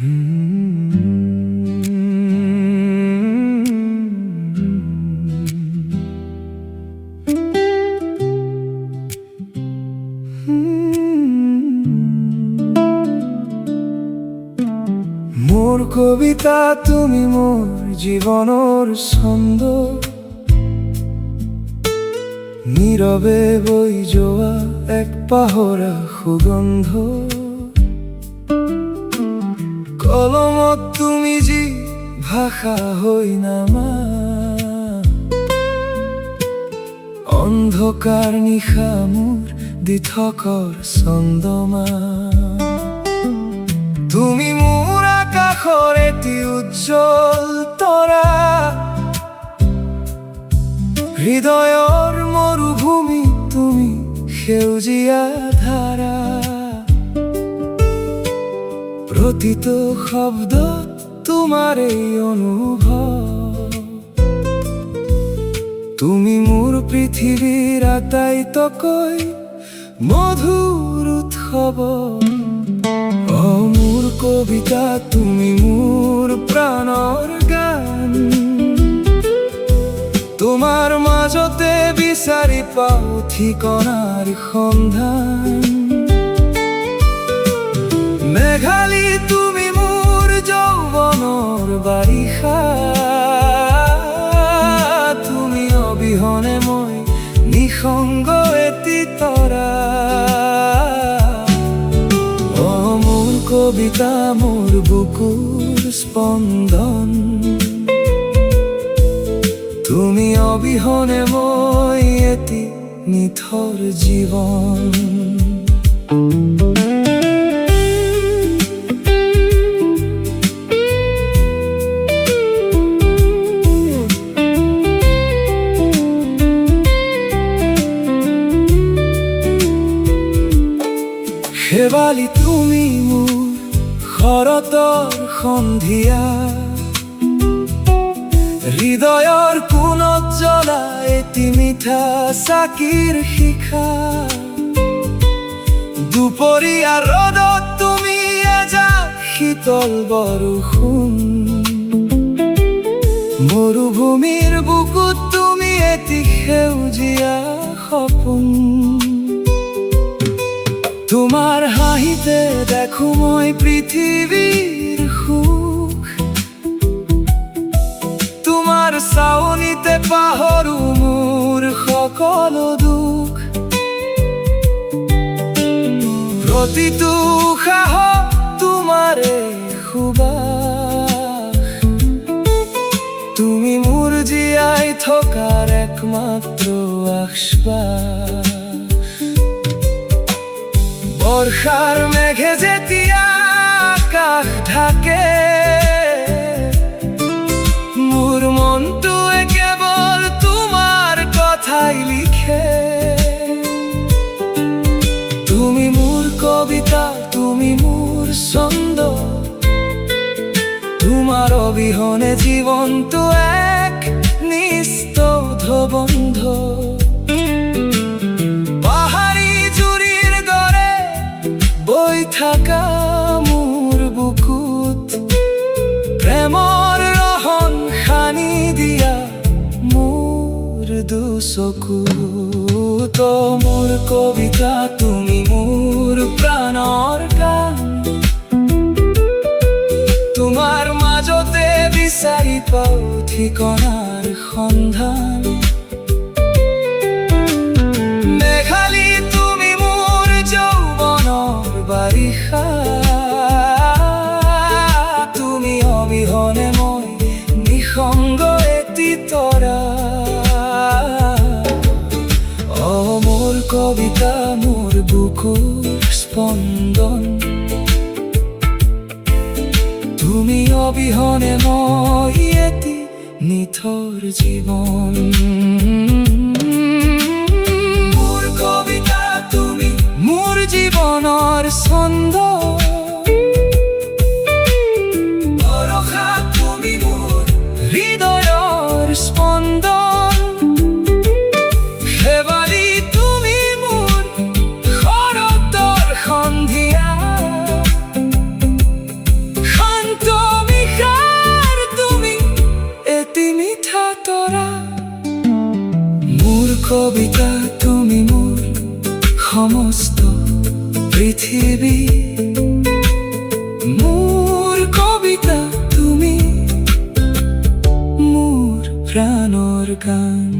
মোৰ কবিতা তুমি মোৰ জীবনৰ ছন্দ, নীৰৱে বৈ যোৱা এক পাহৰা সুগন্ধ। কলমত তুমি যি ভাষা হৈ নামা, অন্ধকাৰ নিশা মোৰ দিঠকৰ চন্দমা। তুমি মোৰ আকাশৰ এটি উজ্জ্বল তৰা, হৃদয়ৰ মৰুভূমি তুমি সেউজীয়া ধাৰা। প্ৰতিটো শব্দ তোমাৰ এই অনুভৱ, তুমি মোৰ পৃথিৱীৰ আটাইতকৈ মধুৰ উৎসৱ। মোৰ কবিতা তুমি মোৰ প্ৰাণৰ গান, তোমাৰ মাজতে বিচাৰি পাওঁ ঠিকনাৰ সন্ধান। মেঘালী তুমি মোৰ যৌৱনৰ বাৰিষা, তুমি অবিহনে মই নিঃসংগ এটি তৰা। মোৰ কবিতা মোৰ বুকুৰ স্পন্দন, তুমি অবিহনে মই এটি নিথৰ জীৱন। শেৱালি তুমি মোৰ শৰতৰ সন্ধিয়া, হৃদয়ৰ কোণত জ্বলা এটি মিঠা চাকিৰ শিখা। দুপৰীয়া ৰ'দত তুমি এজাক শীতল বৰষুণ, মৰুভূমিৰ বুকুত তুমি এটি সেউজীয়া সপোন। তোমাৰ হাঁহিতে দেখো মই পৃথিৱীৰ সুখ, তোমাৰ চাৱনিতে পাহৰো মোৰ সকলো দুখ। প্ৰতিটো উশাহত তোমাৰে সুবাস, তুমি মোৰ জীয়াই থকাৰ একমাত্ৰ আশ্বাস। বৰ্ষাৰ মেঘে যেতিয়া আকাশ ঢাকে, মোৰ মনটোৱে কেৱল তোমাৰ কথাই লিখে। তুমি মোৰ কবিতা তুমি মোৰ ছন্দ, তোমাৰ অবিহনে জীৱনটো এক নিস্তব্ধ বন্ধ। থাকা মোৰ বুকুত প্ৰেমৰ ৰহন সানি দিয়া মোৰ দুচকুত। মোৰ কবিতা তুমি মোৰ প্ৰাণৰ গান, তোমাৰ মাজতে বিচাৰি পাওঁ ঠিকনাৰ সন্ধান। মেঘালী তুমি মোৰ যৌৱনৰ বাৰিষা, তুমি অবিহনে মই নিঃসংগ এটি তৰা। মোৰ কবিতা মোৰ বুকুৰ স্পন্দন, তুমি অবিহনে মই এটি নিথৰ জীৱন। মোৰ কবিতা তুমি মোৰ জীৱনৰ ছন্দ, বৰষা তুমি মোৰ হৃদয়ৰ স্পন্দন। শেৱালি তুমি মোৰ শৰতৰ সন্ধিয়া, কবিতা তুমি মোৰ সমস্ত পৃথিবী, মোৰ কবিতা তুমি মোৰ প্ৰাণৰ গান।